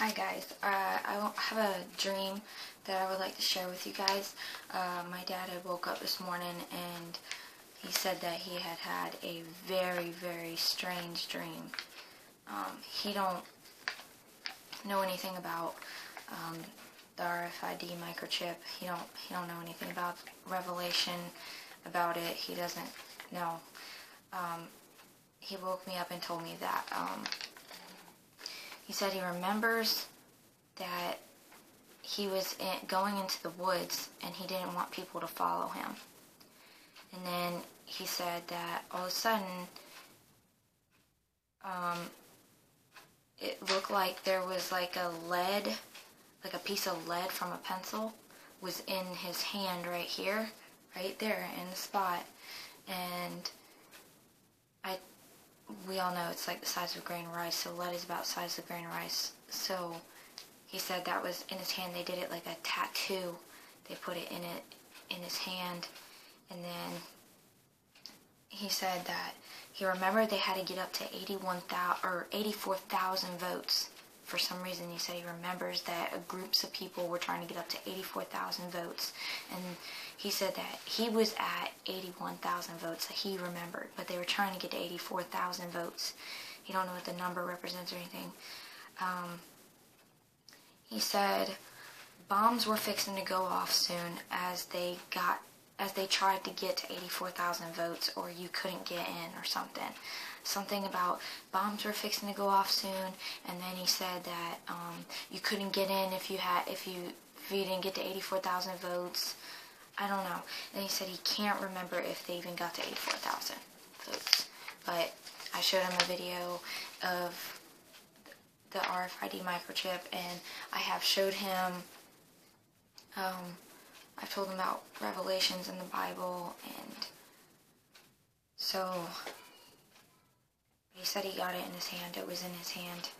Hi guys, I have a dream that I would like to share with you guys. My dad had woke up this morning and he said that he had had a very, very strange dream. He don't know anything about the RFID microchip. He don't know anything about Revelation about it. He doesn't know. He woke me up and told me that he said he remembers that he was going into the woods and he didn't want people to follow him. And then he said that all of a sudden it looked like there was like a piece of lead from a pencil was in his hand right here, right there in the spot. And we all know it's like the size of a grain of rice, so lead is about the size of a grain of rice. So he said that was in his hand. They did it like a tattoo. They put it in his hand. And then he said that he remembered they had to get up to 84,000 votes. For some reason, he said he remembers that groups of people were trying to get up to 84,000 votes. And he said that he was at 81,000 votes that he remembered, but they were trying to get to 84,000 votes. He don't know what the number represents or anything. He said bombs were fixing to go off soon as they tried to get to 84,000 votes, or you couldn't get in or something. Something about bombs were fixing to go off soon, and then he said that you couldn't get in if you didn't get to 84,000 votes. I don't know. And he said he can't remember if they even got to 84,000 votes. But I showed him a video of the RFID microchip, and I have showed him. I've told him about Revelations in the Bible, and so he said he got it in his hand. It was in his hand.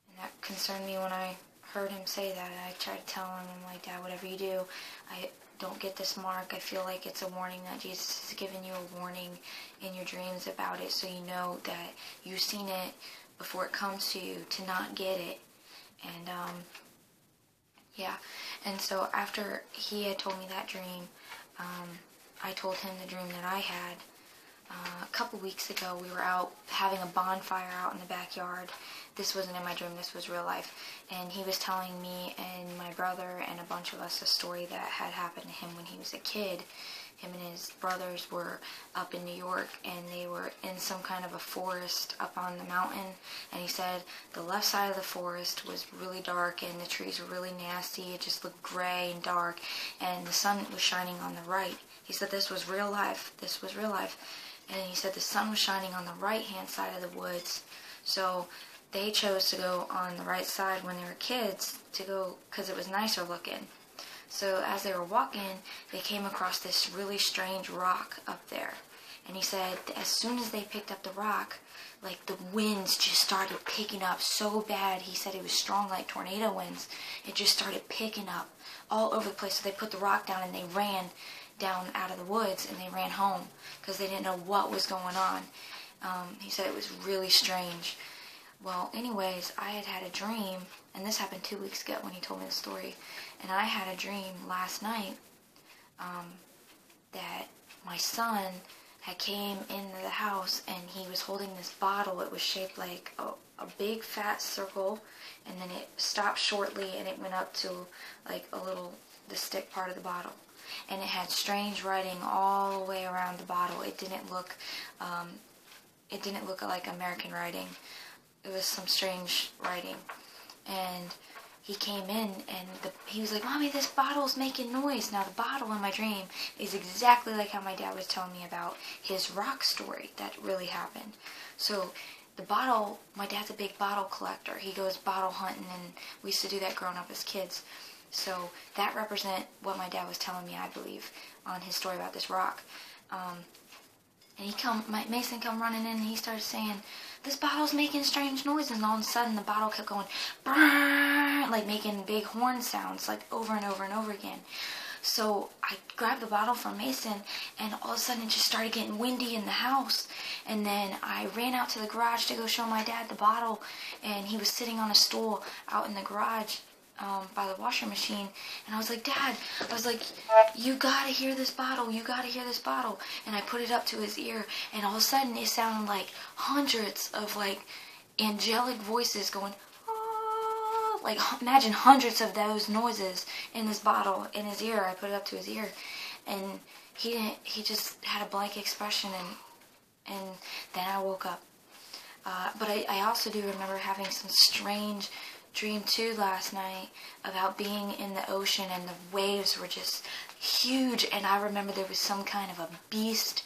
And that concerned me when I heard him say that. I tried to tell him, I'm like, Dad, whatever you do, I don't get this mark. I feel like it's a warning that Jesus has given you a warning in your dreams about it, so you know that you've seen it before it comes to you, to not get it. And yeah. And so after he had told me that dream, I told him the dream that I had. A couple weeks ago, we were out having a bonfire out in the backyard. This wasn't in my dream, this was real life. And he was telling me and my brother and a bunch of us a story that had happened to him when he was a kid. Him and his brothers were up in New York, and they were in some kind of a forest up on the mountain. And he said the left side of the forest was really dark, and the trees were really nasty. It just looked gray and dark, and the sun was shining on the right. He said this was real life. This was real life. And he said the sun was shining on the right-hand side of the woods. So they chose to go on the right side when they were kids, to go because it was nicer looking. So as they were walking, they came across this really strange rock up there. And he said as soon as they picked up the rock, like the winds just started picking up so bad. He said it was strong like tornado winds. It just started picking up all over the place. So they put the rock down and they ran down out of the woods, and they ran home because they didn't know what was going on. He said it was really strange. Well, anyways, I had a dream, and this happened 2 weeks ago when he told me the story, and I had a dream last night that my son had came into the house, and he was holding this bottle. It was shaped like a big fat circle, and then it stopped shortly, and it went up to like the stick part of the bottle. And it had strange writing all the way around the bottle. It didn't look like American writing. It was some strange writing. And he came in, and he was like, Mommy, this bottle's making noise. Now, the bottle in my dream is exactly like how my dad was telling me about his rock story that really happened. So the bottle, my dad's a big bottle collector. He goes bottle hunting, and we used to do that growing up as kids. So that represent what my dad was telling me, I believe, on his story about this rock. And Mason come running in, and he started saying, this bottle's making strange noises. And all of a sudden, the bottle kept going, brrrr, like making big horn sounds, like over and over and over again. So I grabbed the bottle from Mason, and all of a sudden it just started getting windy in the house. And then I ran out to the garage to go show my dad the bottle, and he was sitting on a stool out in the garage by the washing machine. And I was like, Dad, I was like, you gotta hear this bottle, you gotta hear this bottle. And I put it up to his ear, and all of a sudden it sounded like hundreds of like angelic voices going, ah, like imagine hundreds of those noises in this bottle in his ear. I put it up to his ear, and he just had a blank expression, and then I woke up. But I also do remember having some strange dream too last night about being in the ocean, and the waves were just huge, and I remember there was some kind of a beast,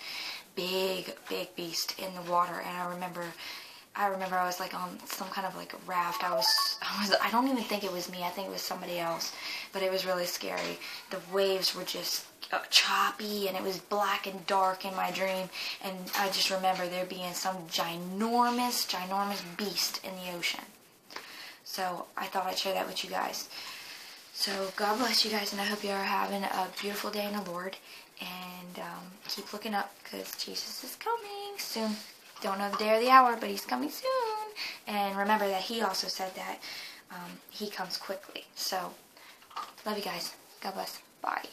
big beast in the water. And I remember I was like on some kind of like a raft. I don't even think it was me. I think it was somebody else, but it was really scary. The waves were just choppy, and it was black and dark in my dream. And I just remember there being some ginormous beast in the ocean. So I thought I'd share that with you guys. So God bless you guys, and I hope you are having a beautiful day in the Lord. And keep looking up, because Jesus is coming soon. Don't know the day or the hour, but he's coming soon. And remember that he also said that he comes quickly. So love you guys. God bless. Bye.